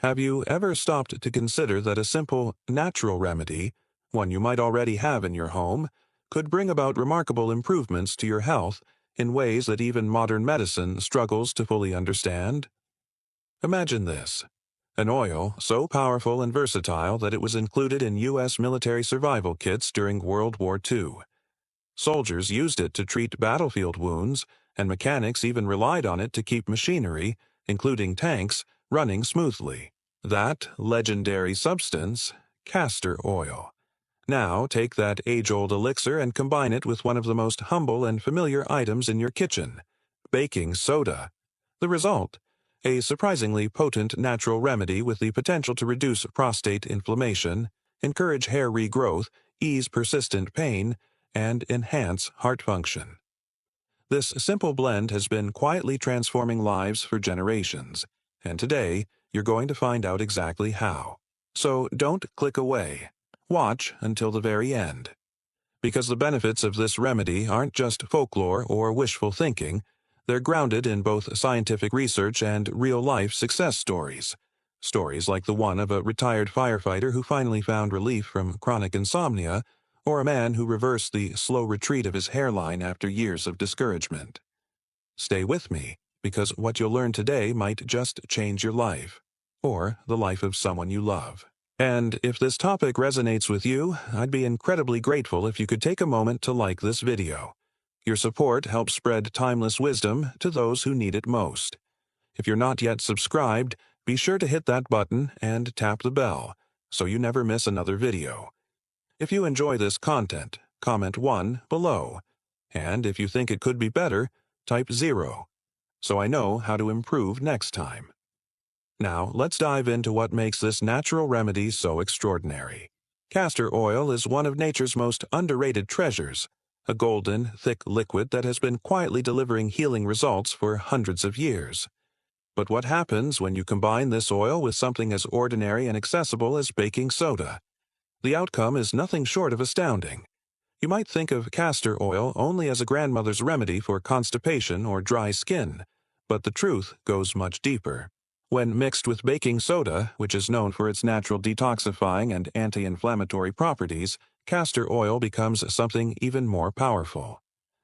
Have you ever stopped to consider that a simple, natural remedy, one you might already have in your home, could bring about remarkable improvements to your health in ways that even modern medicine struggles to fully understand? Imagine this: an oil so powerful and versatile that it was included in U.S. military survival kits during World War II. Soldiers used it to treat battlefield wounds, and mechanics even relied on it to keep machinery, including tanks, running smoothly. That legendary substance, castor oil. Now take that age-old elixir and combine it with one of the most humble and familiar items in your kitchen: baking soda. The result? A surprisingly potent natural remedy with the potential to reduce prostate inflammation, encourage hair regrowth, ease persistent pain, and enhance heart function. This simple blend has been quietly transforming lives for generations, and today you're going to find out exactly how. So don't click away. Watch until the very end. Because the benefits of this remedy aren't just folklore or wishful thinking, they're grounded in both scientific research and real-life success stories. Stories like the one of a retired firefighter who finally found relief from chronic insomnia, or a man who reversed the slow retreat of his hairline after years of discouragement. Stay with me, because what you'll learn today might just change your life, or the life of someone you love. And if this topic resonates with you, I'd be incredibly grateful if you could take a moment to like this video. Your support helps spread timeless wisdom to those who need it most. If you're not yet subscribed, be sure to hit that button and tap the bell so you never miss another video. If you enjoy this content, comment 1 below. And if you think it could be better, type 0, so I know how to improve next time. Now, let's dive into what makes this natural remedy so extraordinary. Castor oil is one of nature's most underrated treasures, a golden, thick liquid that has been quietly delivering healing results for hundreds of years. But what happens when you combine this oil with something as ordinary and accessible as baking soda? The outcome is nothing short of astounding. You might think of castor oil only as a grandmother's remedy for constipation or dry skin, but the truth goes much deeper. When mixed with baking soda, which is known for its natural detoxifying and anti-inflammatory properties, castor oil becomes something even more powerful.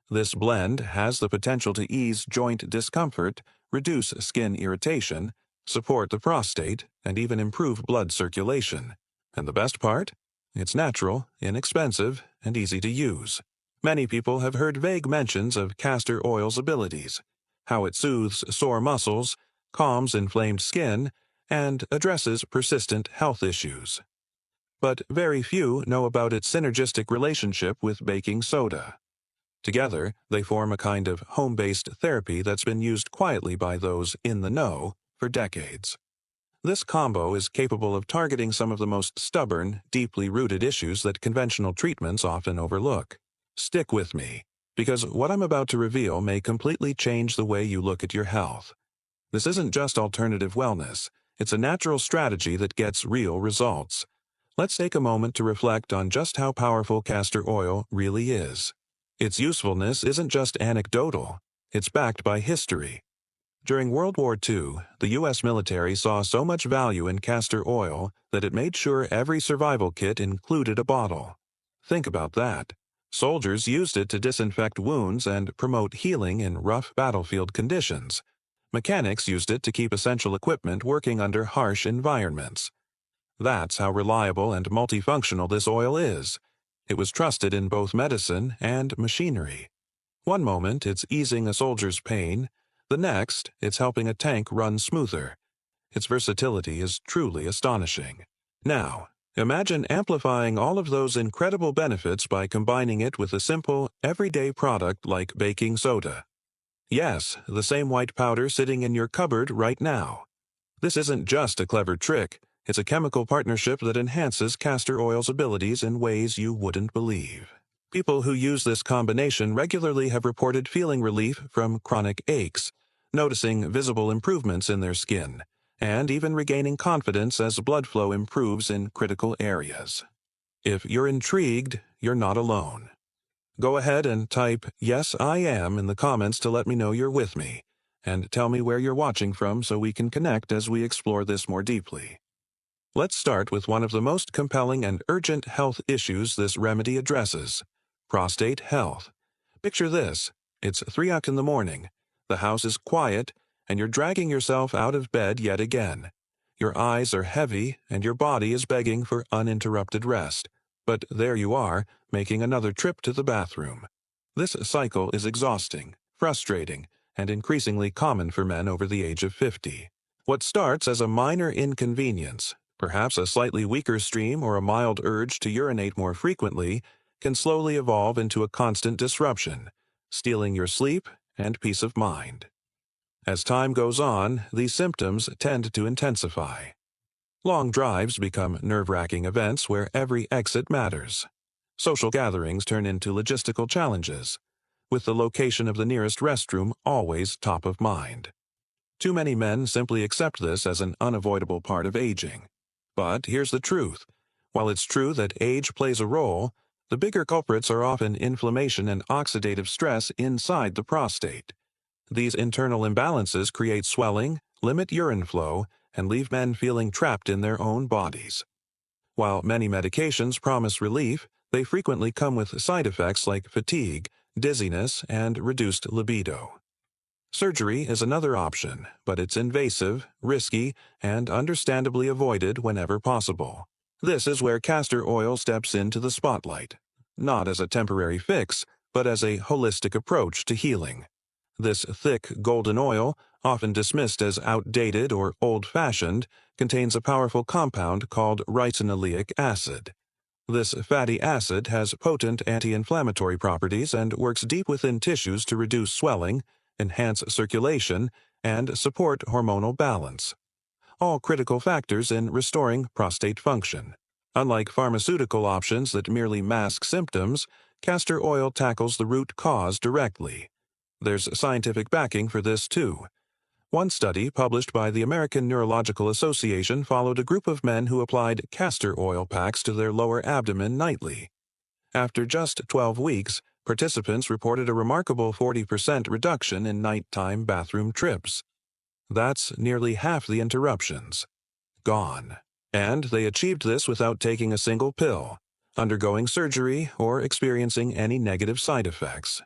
This blend has the potential to ease joint discomfort, reduce skin irritation, support the prostate, and even improve blood circulation. And the best part? It's natural, inexpensive, and easy to use. Many people have heard vague mentions of castor oil's abilities: how it soothes sore muscles, calms inflamed skin, and addresses persistent health issues. But very few know about its synergistic relationship with baking soda. Together, they form a kind of home-based therapy that's been used quietly by those in the know for decades. This combo is capable of targeting some of the most stubborn, deeply rooted issues that conventional treatments often overlook. Stick with me, because what I'm about to reveal may completely change the way you look at your health. This isn't just alternative wellness, it's a natural strategy that gets real results. Let's take a moment to reflect on just how powerful castor oil really is. Its usefulness isn't just anecdotal, it's backed by history. During World War II, the U.S. military saw so much value in castor oil that it made sure every survival kit included a bottle. Think about that. Soldiers used it to disinfect wounds and promote healing in rough battlefield conditions. Mechanics used it to keep essential equipment working under harsh environments. That's how reliable and multifunctional this oil is. It was trusted in both medicine and machinery. One moment it's easing a soldier's pain, the next it's helping a tank run smoother. Its versatility is truly astonishing. Now, imagine amplifying all of those incredible benefits by combining it with a simple, everyday product like baking soda. Yes, the same white powder sitting in your cupboard right now. This isn't just a clever trick, it's a chemical partnership that enhances castor oil's abilities in ways you wouldn't believe. People who use this combination regularly have reported feeling relief from chronic aches, noticing visible improvements in their skin, and even regaining confidence as blood flow improves in critical areas. If you're intrigued, you're not alone. Go ahead and type "Yes, I am" in the comments to let me know you're with me. and tell me where you're watching from so we can connect as we explore this more deeply. Let's start with one of the most compelling and urgent health issues this remedy addresses: prostate health. Picture this. It's 3 o'clock in the morning. The house is quiet, and you're dragging yourself out of bed yet again. Your eyes are heavy, and your body is begging for uninterrupted rest. But there you are, making another trip to the bathroom. This cycle is exhausting, frustrating, and increasingly common for men over the age of 50. What starts as a minor inconvenience, perhaps a slightly weaker stream or a mild urge to urinate more frequently, can slowly evolve into a constant disruption, stealing your sleep and peace of mind. As time goes on, these symptoms tend to intensify. Long drives become nerve-wracking events where every exit matters. Social gatherings turn into logistical challenges, with the location of the nearest restroom always top of mind. Too many men simply accept this as an unavoidable part of aging. But here's the truth. While it's true that age plays a role, the bigger culprits are often inflammation and oxidative stress inside the prostate. These internal imbalances create swelling, limit urine flow, and leave men feeling trapped in their own bodies. While many medications promise relief, they frequently come with side effects like fatigue, dizziness, and reduced libido. Surgery is another option, but it's invasive, risky, and understandably avoided whenever possible. This is where castor oil steps into the spotlight, not as a temporary fix, but as a holistic approach to healing. This thick, golden oil, often dismissed as outdated or old-fashioned, contains a powerful compound called ricinoleic acid. This fatty acid has potent anti-inflammatory properties and works deep within tissues to reduce swelling, enhance circulation, and support hormonal balance, all critical factors in restoring prostate function. Unlike pharmaceutical options that merely mask symptoms, castor oil tackles the root cause directly. There's scientific backing for this too. One study published by the American Neurological Association followed a group of men who applied castor oil packs to their lower abdomen nightly. After just 12 weeks, participants reported a remarkable 40% reduction in nighttime bathroom trips. That's nearly half the interruptions gone. And they achieved this without taking a single pill, undergoing surgery, or experiencing any negative side effects.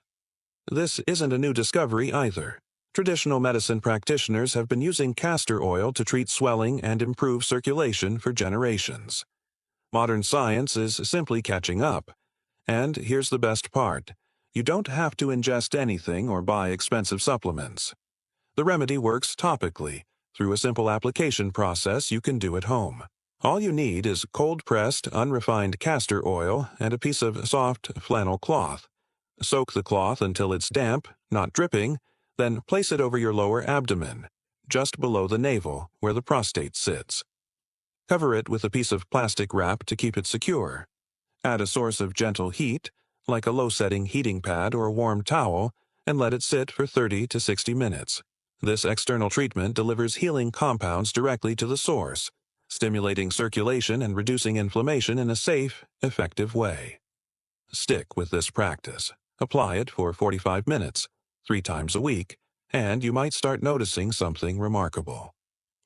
This isn't a new discovery either. Traditional medicine practitioners have been using castor oil to treat swelling and improve circulation for generations. Modern science is simply catching up. And here's the best part. You don't have to ingest anything or buy expensive supplements. The remedy works topically, through a simple application process you can do at home. All you need is cold-pressed, unrefined castor oil and a piece of soft flannel cloth. Soak the cloth until it's damp, not dripping, then place it over your lower abdomen, just below the navel, where the prostate sits. Cover it with a piece of plastic wrap to keep it secure. Add a source of gentle heat, like a low-setting heating pad or a warm towel, and let it sit for 30 to 60 minutes. This external treatment delivers healing compounds directly to the source, stimulating circulation and reducing inflammation in a safe, effective way. Stick with this practice. Apply it for 45 minutes, 3 times a week, and you might start noticing something remarkable.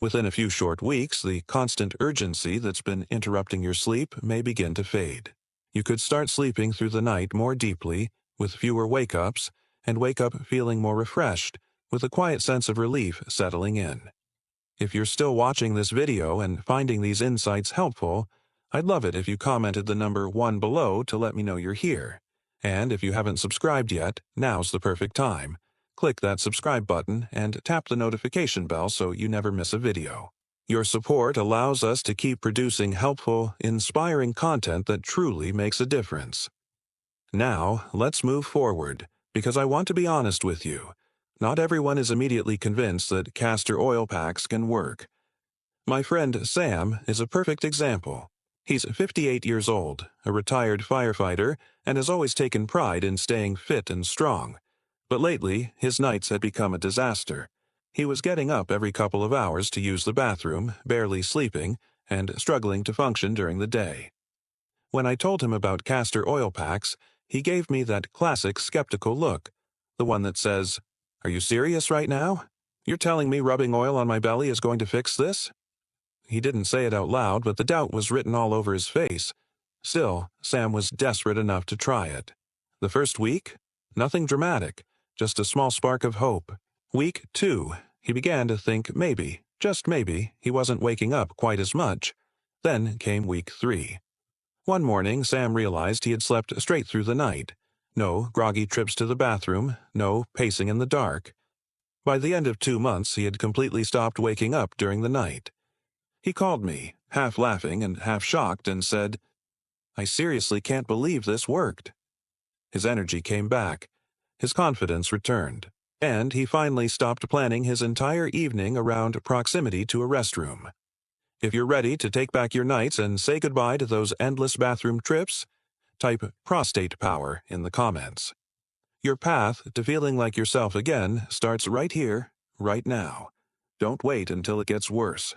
Within a few short weeks, the constant urgency that's been interrupting your sleep may begin to fade. You could start sleeping through the night more deeply, with fewer wake-ups, and wake up feeling more refreshed, with a quiet sense of relief settling in. If you're still watching this video and finding these insights helpful, I'd love it if you commented the number 1 below to let me know you're here. And if you haven't subscribed yet, now's the perfect time. Click that subscribe button and tap the notification bell so you never miss a video. Your support allows us to keep producing helpful, inspiring content that truly makes a difference. Now, let's move forward, because I want to be honest with you. Not everyone is immediately convinced that castor oil packs can work. My friend Sam is a perfect example. He's 58 years old, a retired firefighter, and has always taken pride in staying fit and strong. But lately, his nights had become a disaster. He was getting up every couple of hours to use the bathroom, barely sleeping, and struggling to function during the day. When I told him about castor oil packs, he gave me that classic skeptical look, the one that says, "Are you serious right now?" You're telling me rubbing oil on my belly is going to fix this? He didn't say it out loud, but the doubt was written all over his face. Still, Sam was desperate enough to try it. The first week? Nothing dramatic, just a small spark of hope. Week 2, he began to think maybe, just maybe, he wasn't waking up quite as much. Then came week 3. One morning, Sam realized he had slept straight through the night. No groggy trips to the bathroom, no pacing in the dark. By the end of 2 months, he had completely stopped waking up during the night. He called me, half laughing and half shocked, and said, "I seriously can't believe this worked." His energy came back. His confidence returned. And he finally stopped planning his entire evening around proximity to a restroom. If you're ready to take back your nights and say goodbye to those endless bathroom trips, type prostate power in the comments. Your path to feeling like yourself again starts right here, right now. Don't wait until it gets worse.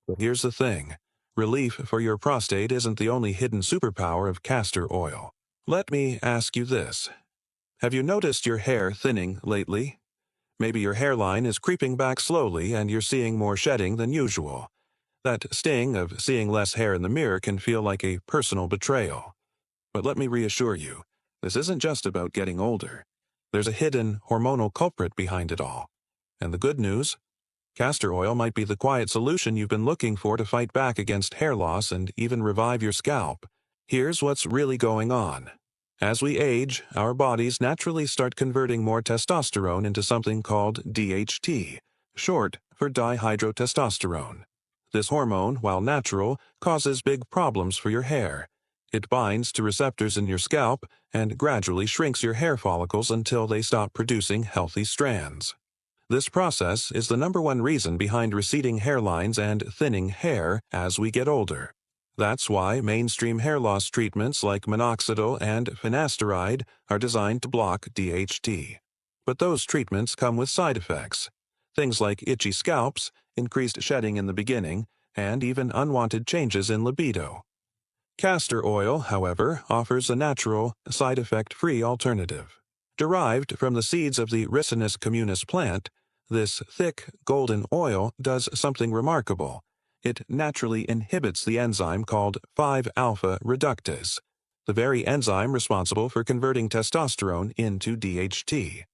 But here's the thing. Relief for your prostate isn't the only hidden superpower of castor oil. Let me ask you this. Have you noticed your hair thinning lately? Maybe your hairline is creeping back slowly and you're seeing more shedding than usual. That sting of seeing less hair in the mirror can feel like a personal betrayal. But let me reassure you, this isn't just about getting older. There's a hidden hormonal culprit behind it all. And the good news? Castor oil might be the quiet solution you've been looking for to fight back against hair loss and even revive your scalp. Here's what's really going on. As we age, our bodies naturally start converting more testosterone into something called DHT, short for dihydrotestosterone. This hormone, while natural, causes big problems for your hair. It binds to receptors in your scalp and gradually shrinks your hair follicles until they stop producing healthy strands. This process is the #1 reason behind receding hairlines and thinning hair as we get older. That's why mainstream hair loss treatments like minoxidil and finasteride are designed to block DHT. But those treatments come with side effects. Things like itchy scalps, increased shedding in the beginning, and even unwanted changes in libido. Castor oil, however, offers a natural, side effect-free alternative. Derived from the seeds of the Ricinus communis plant, this thick, golden oil does something remarkable. It naturally inhibits the enzyme called 5-alpha reductase, the very enzyme responsible for converting testosterone into DHT.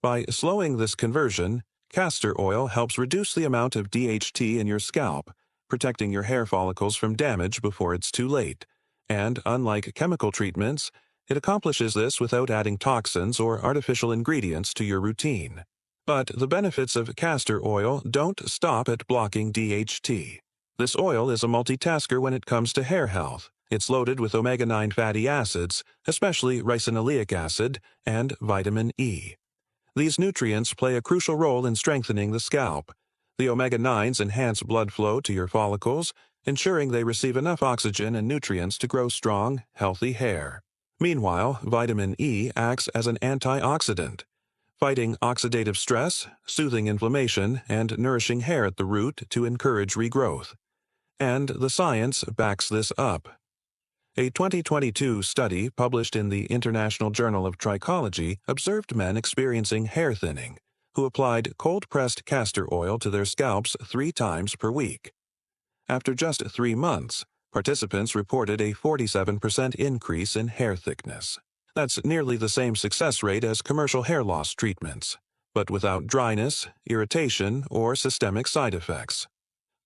By slowing this conversion, castor oil helps reduce the amount of DHT in your scalp, protecting your hair follicles from damage before it's too late. And unlike chemical treatments, it accomplishes this without adding toxins or artificial ingredients to your routine. But the benefits of castor oil don't stop at blocking DHT. This oil is a multitasker when it comes to hair health. It's loaded with omega-9 fatty acids, especially ricinoleic acid, and vitamin E. These nutrients play a crucial role in strengthening the scalp. The omega-9s enhance blood flow to your follicles, ensuring they receive enough oxygen and nutrients to grow strong, healthy hair. Meanwhile, vitamin E acts as an antioxidant, fighting oxidative stress, soothing inflammation, and nourishing hair at the root to encourage regrowth. And the science backs this up. A 2022 study published in the International Journal of Trichology observed men experiencing hair thinning who applied cold-pressed castor oil to their scalps 3 times per week. After just 3 months, participants reported a 47% increase in hair thickness. That's nearly the same success rate as commercial hair loss treatments, but without dryness, irritation, or systemic side effects.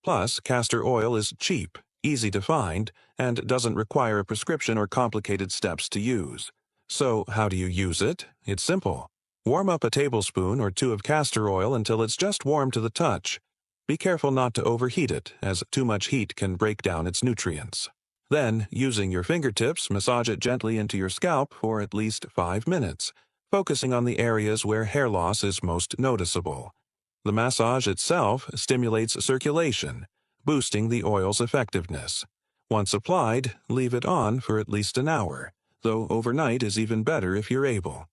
Plus, castor oil is cheap, easy to find, and doesn't require a prescription or complicated steps to use. So, how do you use it? It's simple. Warm up a tablespoon or 2 of castor oil until it's just warm to the touch. Be careful not to overheat it, as too much heat can break down its nutrients. Then, using your fingertips, massage it gently into your scalp for at least 5 minutes, focusing on the areas where hair loss is most noticeable. The massage itself stimulates circulation, boosting the oil's effectiveness. Once applied, leave it on for at least an hour, though overnight is even better if you're able.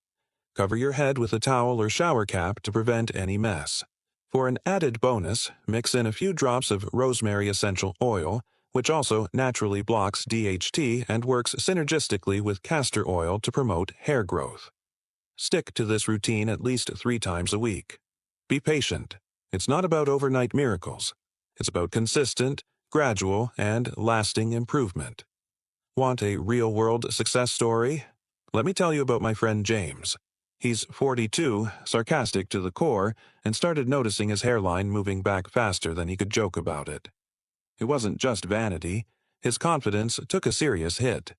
Cover your head with a towel or shower cap to prevent any mess. For an added bonus, mix in a few drops of rosemary essential oil, which also naturally blocks DHT and works synergistically with castor oil to promote hair growth. Stick to this routine at least 3 times a week. Be patient. It's not about overnight miracles. It's about consistent, gradual, and lasting improvement. Want a real-world success story? Let me tell you about my friend James. He's 42, sarcastic to the core, and started noticing his hairline moving back faster than he could joke about it. It wasn't just vanity. His confidence took a serious hit.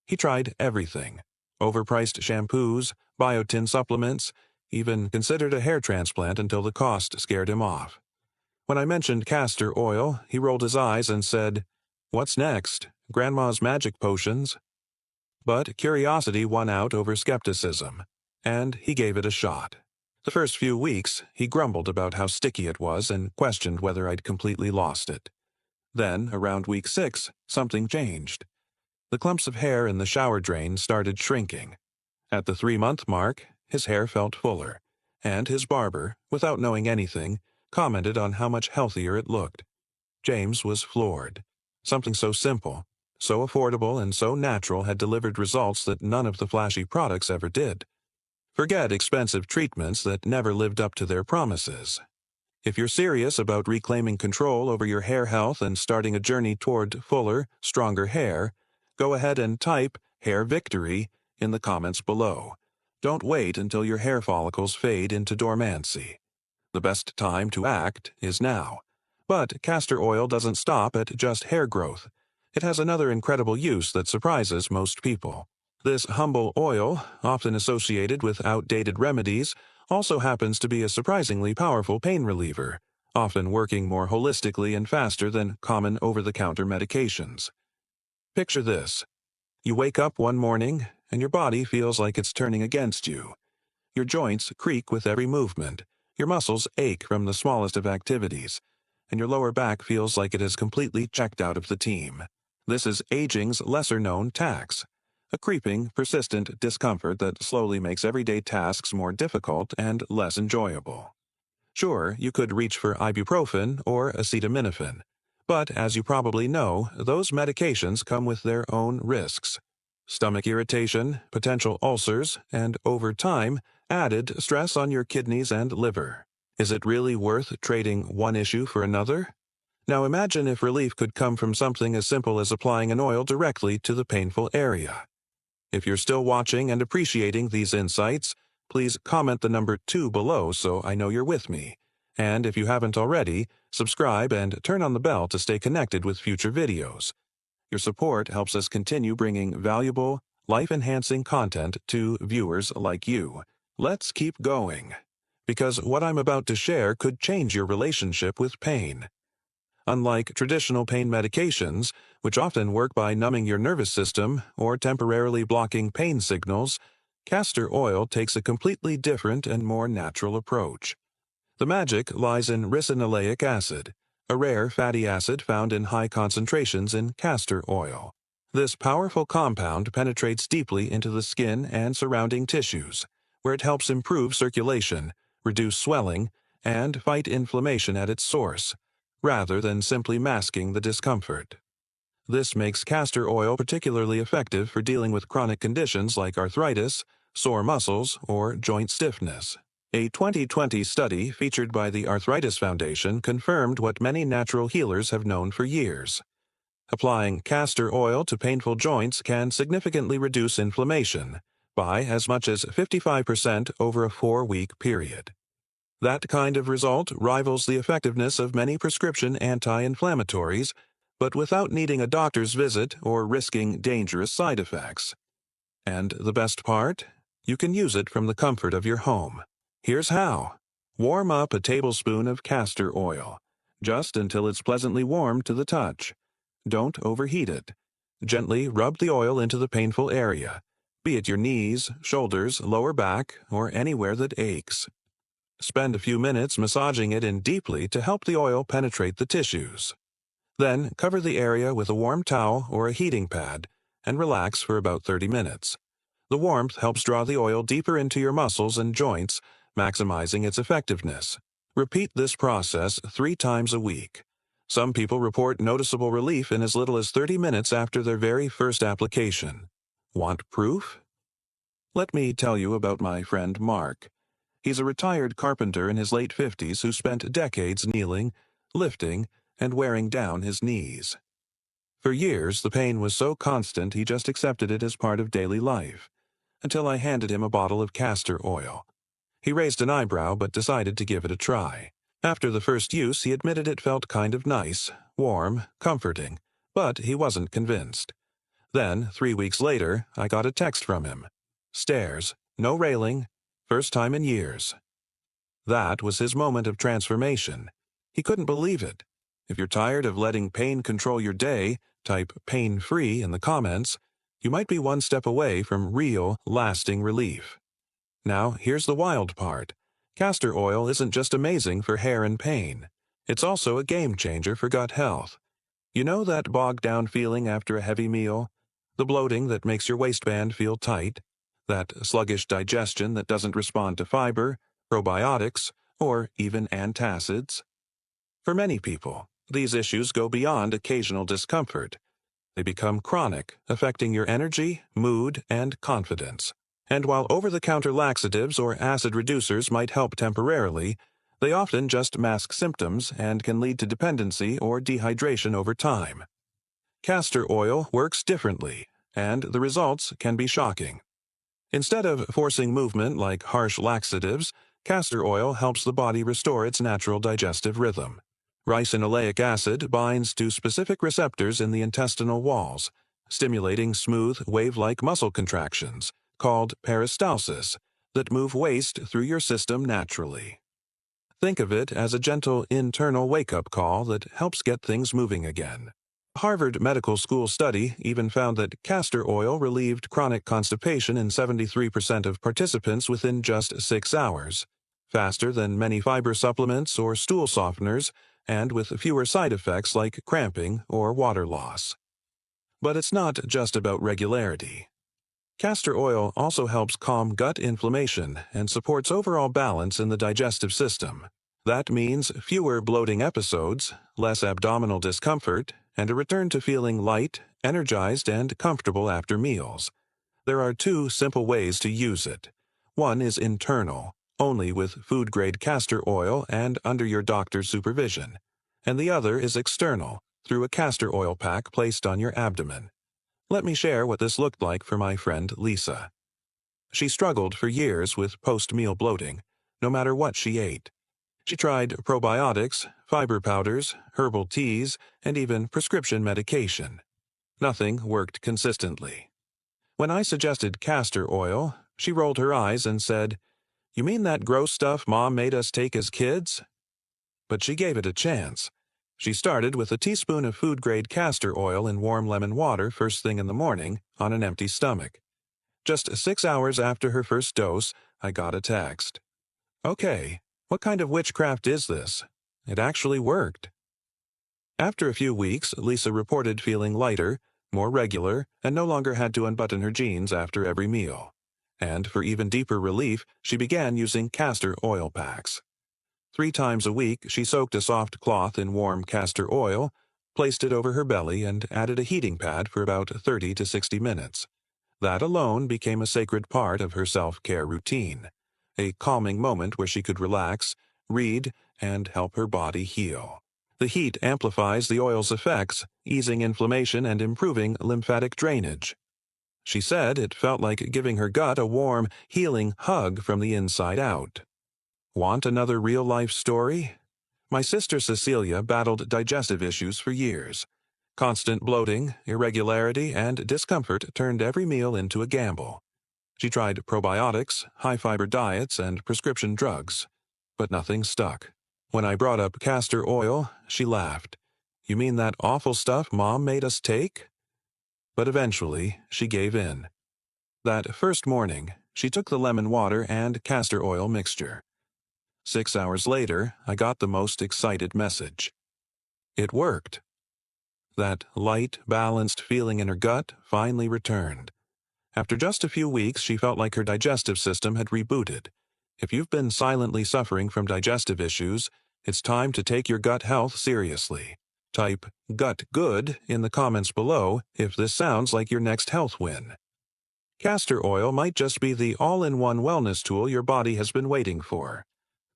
He tried everything: overpriced shampoos, biotin supplements, even considered a hair transplant until the cost scared him off. When I mentioned castor oil, he rolled his eyes and said, "What's next? Grandma's magic potions?" But curiosity won out over skepticism, and he gave it a shot. The first few weeks, he grumbled about how sticky it was and questioned whether I'd completely lost it. Then, around week 6, something changed. The clumps of hair in the shower drain started shrinking. At the 3-month mark, his hair felt fuller, and his barber, without knowing anything, commented on how much healthier it looked. James was floored. Something so simple, so affordable, and so natural had delivered results that none of the flashy products ever did. Forget expensive treatments that never lived up to their promises. If you're serious about reclaiming control over your hair health and starting a journey toward fuller, stronger hair, go ahead and type "Hair Victory" in the comments below. Don't wait until your hair follicles fade into dormancy. The best time to act is now. But castor oil doesn't stop at just hair growth. It has another incredible use that surprises most people. This humble oil, often associated with outdated remedies, also happens to be a surprisingly powerful pain reliever, often working more holistically and faster than common over-the-counter medications. Picture this. You wake up one morning, and your body feels like it's turning against you. Your joints creak with every movement, your muscles ache from the smallest of activities, and your lower back feels like it has completely checked out of the team. This is aging's lesser-known tax, a creeping, persistent discomfort that slowly makes everyday tasks more difficult and less enjoyable. Sure, you could reach for ibuprofen or acetaminophen, but as you probably know, those medications come with their own risks. Stomach irritation, potential ulcers, and, over time, added stress on your kidneys and liver. Is it really worth trading one issue for another? Now imagine if relief could come from something as simple as applying an oil directly to the painful area. If you're still watching and appreciating these insights, please comment the number 2 below so I know you're with me. And if you haven't already, subscribe and turn on the bell to stay connected with future videos. Your support helps us continue bringing valuable, life-enhancing content to viewers like you. Let's keep going, because what I'm about to share could change your relationship with pain. Unlike traditional pain medications, which often work by numbing your nervous system or temporarily blocking pain signals, castor oil takes a completely different and more natural approach. The magic lies in ricinoleic acid, a rare fatty acid found in high concentrations in castor oil. This powerful compound penetrates deeply into the skin and surrounding tissues, where it helps improve circulation, reduce swelling, and fight inflammation at its source, rather than simply masking the discomfort. This makes castor oil particularly effective for dealing with chronic conditions like arthritis, sore muscles, or joint stiffness. A 2020 study featured by the Arthritis Foundation confirmed what many natural healers have known for years. Applying castor oil to painful joints can significantly reduce inflammation by as much as 55% over a 4-week period. That kind of result rivals the effectiveness of many prescription anti-inflammatories, but without needing a doctor's visit or risking dangerous side effects. And the best part? You can use it from the comfort of your home. Here's how. Warm up a tablespoon of castor oil, just until it's pleasantly warm to the touch. Don't overheat it. Gently rub the oil into the painful area, be it your knees, shoulders, lower back, or anywhere that aches. Spend a few minutes massaging it in deeply to help the oil penetrate the tissues. Then cover the area with a warm towel or a heating pad and relax for about 30 minutes. The warmth helps draw the oil deeper into your muscles and joints, maximizing its effectiveness. Repeat this process 3 times a week. Some people report noticeable relief in as little as 30 minutes after their very first application. Want proof? Let me tell you about my friend Mark. He's a retired carpenter in his late 50s who spent decades kneeling, lifting, and wearing down his knees. For years, the pain was so constant he just accepted it as part of daily life, until I handed him a bottle of castor oil. He raised an eyebrow but decided to give it a try. After the first use, he admitted it felt kind of nice, warm, comforting, but he wasn't convinced. Then, 3 weeks later, I got a text from him. Stairs, no railing, first time in years. That was his moment of transformation. He couldn't believe it. If you're tired of letting pain control your day, type pain-free in the comments. You might be one step away from real, lasting relief. Now, here's the wild part. Castor oil isn't just amazing for hair and pain. It's also a game changer for gut health. You know that bogged-down feeling after a heavy meal? The bloating that makes your waistband feel tight? That sluggish digestion that doesn't respond to fiber, probiotics, or even antacids? For many people, these issues go beyond occasional discomfort. They become chronic, affecting your energy, mood, and confidence. And while over-the-counter laxatives or acid reducers might help temporarily, they often just mask symptoms and can lead to dependency or dehydration over time. Castor oil works differently, and the results can be shocking. Instead of forcing movement like harsh laxatives, castor oil helps the body restore its natural digestive rhythm. Ricinoleic acid binds to specific receptors in the intestinal walls, stimulating smooth, wave-like muscle contractions, called peristalsis, that move waste through your system naturally. Think of it as a gentle internal wake-up call that helps get things moving again. A Harvard Medical School study even found that castor oil relieved chronic constipation in 73% of participants within just 6 hours, faster than many fiber supplements or stool softeners, and with fewer side effects like cramping or water loss. But it's not just about regularity. Castor oil also helps calm gut inflammation and supports overall balance in the digestive system. That means fewer bloating episodes, less abdominal discomfort, and a return to feeling light, energized, and comfortable after meals. There are 2 simple ways to use it. One is internal, only with food-grade castor oil and under your doctor's supervision. And the other is external, through a castor oil pack placed on your abdomen. Let me share what this looked like for my friend Lisa. She struggled for years with post-meal bloating, no matter what she ate. She tried probiotics, fiber powders, herbal teas, and even prescription medication. Nothing worked consistently. When I suggested castor oil, she rolled her eyes and said, "You mean that gross stuff Mom made us take as kids?" But she gave it a chance. She started with a teaspoon of food-grade castor oil in warm lemon water first thing in the morning on an empty stomach. Just 6 hours after her first dose, I got a text. "Okay, what kind of witchcraft is this? It actually worked." After a few weeks, Lisa reported feeling lighter, more regular, and no longer had to unbutton her jeans after every meal. And for even deeper relief, she began using castor oil packs. 3 times a week, she soaked a soft cloth in warm castor oil, placed it over her belly, and added a heating pad for about 30 to 60 minutes. That alone became a sacred part of her self-care routine, a calming moment where she could relax, read, and help her body heal. The heat amplifies the oil's effects, easing inflammation and improving lymphatic drainage. She said it felt like giving her gut a warm, healing hug from the inside out. Want another real-life story? My sister Cecilia battled digestive issues for years. Constant bloating, irregularity, and discomfort turned every meal into a gamble. She tried probiotics, high-fiber diets, and prescription drugs, but nothing stuck. When I brought up castor oil, she laughed. "You mean that awful stuff Mom made us take?" But eventually, she gave in. That first morning, she took the lemon water and castor oil mixture. 6 hours later, I got the most excited message. It worked. That light, balanced feeling in her gut finally returned. After just a few weeks, she felt like her digestive system had rebooted. If you've been silently suffering from digestive issues, it's time to take your gut health seriously. Type "gut good" in the comments below if this sounds like your next health win. Castor oil might just be the all-in-one wellness tool your body has been waiting for.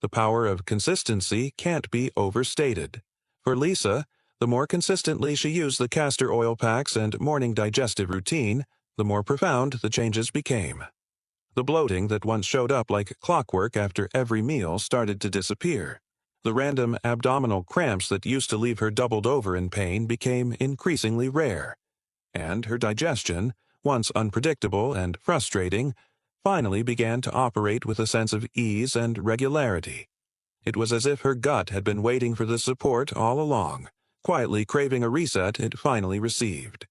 The power of consistency can't be overstated. For Lisa, the more consistently she used the castor oil packs and morning digestive routine, the more profound the changes became. The bloating that once showed up like clockwork after every meal started to disappear. The random abdominal cramps that used to leave her doubled over in pain became increasingly rare. And her digestion, once unpredictable and frustrating, finally began to operate with a sense of ease and regularity. It was as if her gut had been waiting for the support all along, quietly craving a reset it finally received.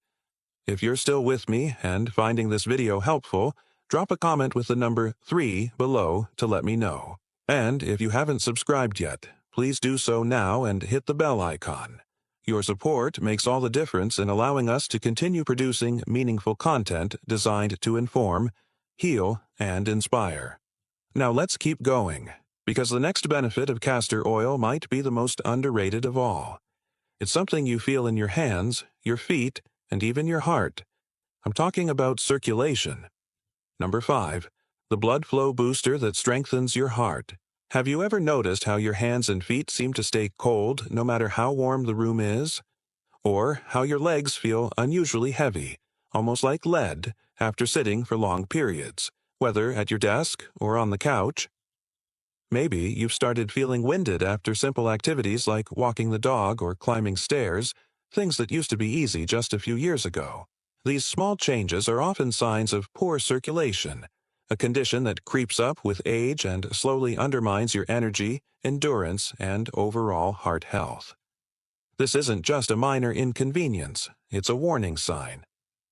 If you're still with me and finding this video helpful, drop a comment with the number 3 below to let me know. And if you haven't subscribed yet, please do so now and hit the bell icon. Your support makes all the difference in allowing us to continue producing meaningful content designed to inform, heal, and inspire. Now let's keep going, because the next benefit of castor oil might be the most underrated of all. It's something you feel in your hands, your feet, and even your heart. I'm talking about circulation. Number 5. The blood flow booster that strengthens your heart. Have you ever noticed how your hands and feet seem to stay cold no matter how warm the room is? Or how your legs feel unusually heavy, almost like lead, after sitting for long periods, whether at your desk or on the couch? Maybe you've started feeling winded after simple activities like walking the dog or climbing stairs, things that used to be easy just a few years ago. These small changes are often signs of poor circulation, a condition that creeps up with age and slowly undermines your energy, endurance, and overall heart health. This isn't just a minor inconvenience, it's a warning sign.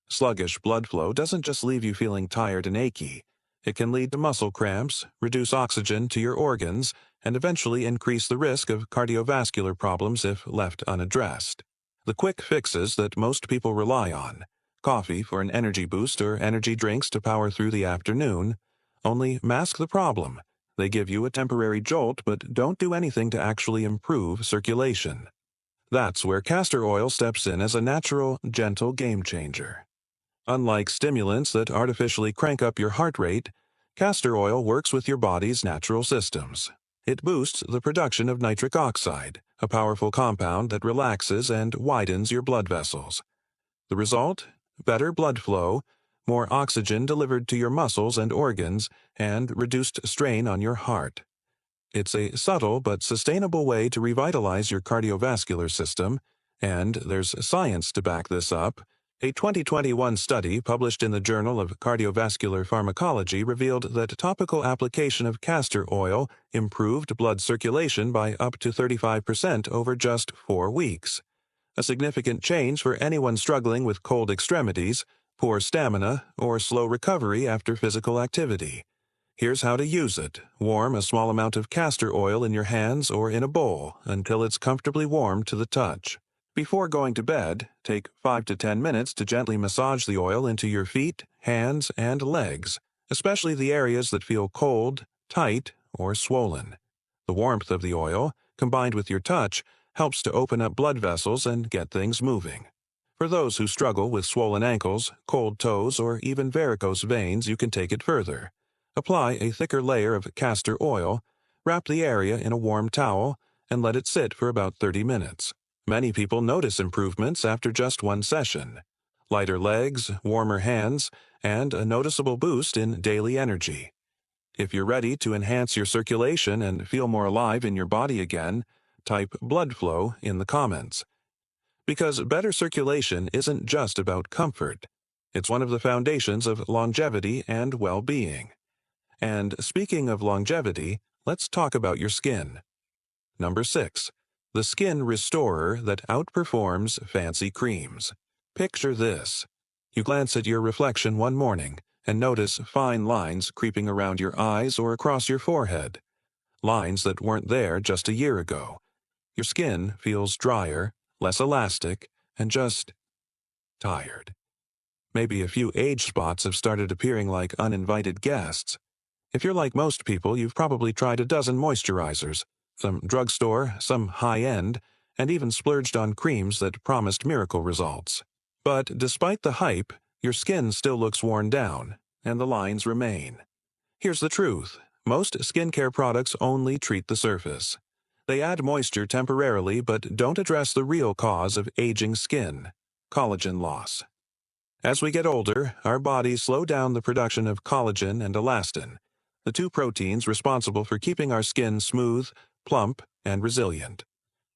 Sluggish blood flow doesn't just leave you feeling tired and achy. It can lead to muscle cramps, reduce oxygen to your organs, and eventually increase the risk of cardiovascular problems if left unaddressed. The quick fixes that most people rely on, coffee for an energy boost or energy drinks to power through the afternoon, only mask the problem. They give you a temporary jolt but don't do anything to actually improve circulation. That's where castor oil steps in as a natural, gentle game changer. Unlike stimulants that artificially crank up your heart rate, castor oil works with your body's natural systems. It boosts the production of nitric oxide, a powerful compound that relaxes and widens your blood vessels. The result? Better blood flow, more oxygen delivered to your muscles and organs, and reduced strain on your heart. It's a subtle but sustainable way to revitalize your cardiovascular system, and there's science to back this up. A 2021 study published in the Journal of Cardiovascular Pharmacology revealed that topical application of castor oil improved blood circulation by up to 35% over just 4 weeks. A significant change for anyone struggling with cold extremities, poor stamina, or slow recovery after physical activity. Here's how to use it. Warm a small amount of castor oil in your hands or in a bowl until it's comfortably warm to the touch. Before going to bed, take 5 to 10 minutes to gently massage the oil into your feet, hands, and legs, especially the areas that feel cold, tight, or swollen. The warmth of the oil, combined with your touch, helps to open up blood vessels and get things moving. For those who struggle with swollen ankles, cold toes, or even varicose veins, you can take it further. Apply a thicker layer of castor oil, wrap the area in a warm towel, and let it sit for about 30 minutes. Many people notice improvements after just one session. Lighter legs, warmer hands, and a noticeable boost in daily energy. If you're ready to enhance your circulation and feel more alive in your body again, type blood flow in the comments. Because better circulation isn't just about comfort. It's one of the foundations of longevity and well-being. And speaking of longevity, let's talk about your skin. Number 6. The skin restorer that outperforms fancy creams. Picture this. You glance at your reflection one morning and notice fine lines creeping around your eyes or across your forehead. Lines that weren't there just a year ago. Your skin feels drier, less elastic, and just tired. Maybe a few age spots have started appearing like uninvited guests. If you're like most people, you've probably tried a dozen moisturizers, some drugstore, some high-end, and even splurged on creams that promised miracle results. But despite the hype, your skin still looks worn down. and the lines remain. Here's the truth. Most skincare products only treat the surface. They add moisture temporarily but don't address the real cause of aging skin: collagen loss. As we get older, our bodies slow down the production of collagen and elastin, the two proteins responsible for keeping our skin smooth, plump, and resilient.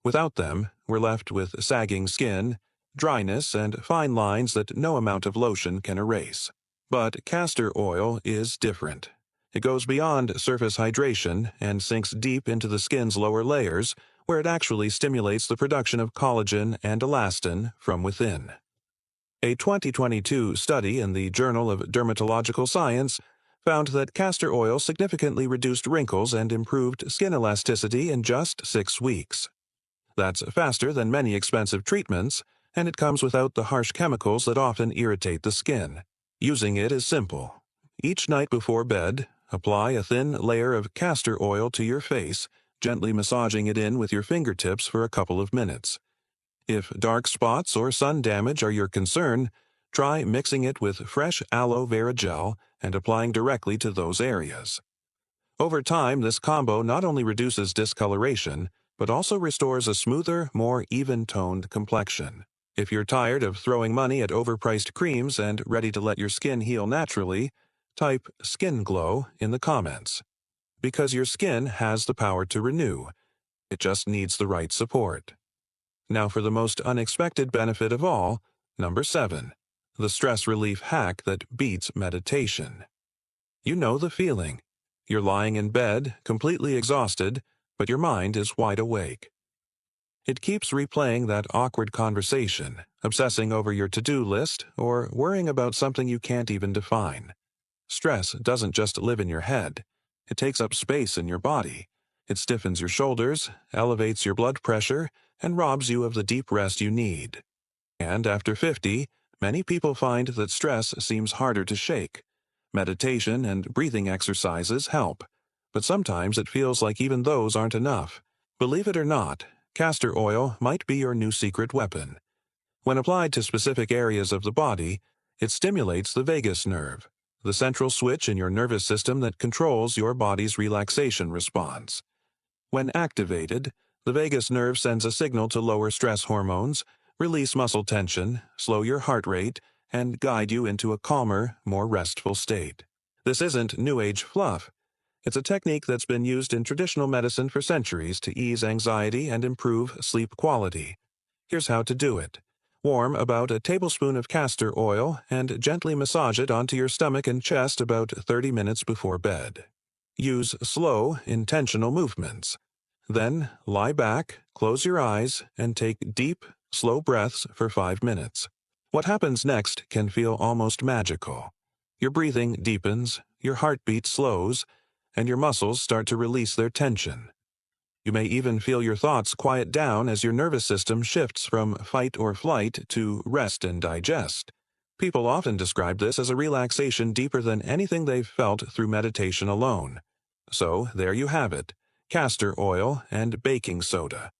Without them, we're left with sagging skin, dryness, and fine lines that no amount of lotion can erase. But castor oil is different. It goes beyond surface hydration and sinks deep into the skin's lower layers, where it actually stimulates the production of collagen and elastin from within. A 2022 study in the Journal of Dermatological Science found that castor oil significantly reduced wrinkles and improved skin elasticity in just 6 weeks. That's faster than many expensive treatments, and it comes without the harsh chemicals that often irritate the skin. Using it is simple. Each night before bed, apply a thin layer of castor oil to your face, gently massaging it in with your fingertips for a couple of minutes. If dark spots or sun damage are your concern, try mixing it with fresh aloe vera gel and applying directly to those areas. Over time, this combo not only reduces discoloration, but also restores a smoother, more even-toned complexion. If you're tired of throwing money at overpriced creams and ready to let your skin heal naturally, type "skin glow" in the comments. Because your skin has the power to renew. It just needs the right support. Now for the most unexpected benefit of all, number 7, the stress relief hack that beats meditation. You know the feeling. You're lying in bed, completely exhausted, but your mind is wide awake. It keeps replaying that awkward conversation, obsessing over your to-do list, or worrying about something you can't even define. Stress doesn't just live in your head. It takes up space in your body. It stiffens your shoulders, elevates your blood pressure, and robs you of the deep rest you need. And after 50, many people find that stress seems harder to shake. Meditation and breathing exercises help, but sometimes it feels like even those aren't enough. Believe it or not, castor oil might be your new secret weapon. When applied to specific areas of the body, it stimulates the vagus nerve, the central switch in your nervous system that controls your body's relaxation response. When activated, the vagus nerve sends a signal to lower stress hormones, release muscle tension, slow your heart rate, and guide you into a calmer, more restful state. This isn't New Age fluff. It's a technique that's been used in traditional medicine for centuries to ease anxiety and improve sleep quality. Here's how to do it. Warm about a tablespoon of castor oil and gently massage it onto your stomach and chest about 30 minutes before bed. Use slow, intentional movements. Then lie back, close your eyes, and take deep, slow breaths for 5 minutes. What happens next can feel almost magical. Your breathing deepens, your heartbeat slows, and your muscles start to release their tension. You may even feel your thoughts quiet down as your nervous system shifts from fight or flight to rest and digest. People often describe this as a relaxation deeper than anything they've felt through meditation alone. So there you have it, castor oil and baking soda.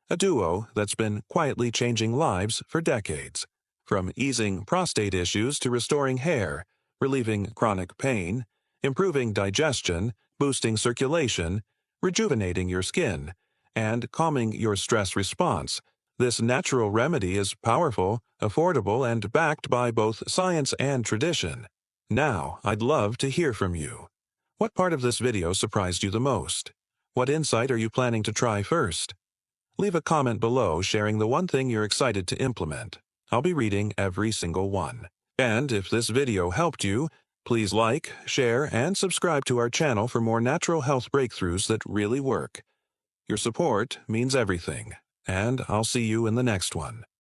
A duo that's been quietly changing lives for decades. From easing prostate issues to restoring hair, relieving chronic pain, improving digestion, boosting circulation, rejuvenating your skin, and calming your stress response, this natural remedy is powerful, affordable, and backed by both science and tradition. Now, I'd love to hear from you. What part of this video surprised you the most? What insight are you planning to try first? Leave a comment below sharing the one thing you're excited to implement. I'll be reading every single one. And if this video helped you, please like, share, and subscribe to our channel for more natural health breakthroughs that really work. Your support means everything, and I'll see you in the next one.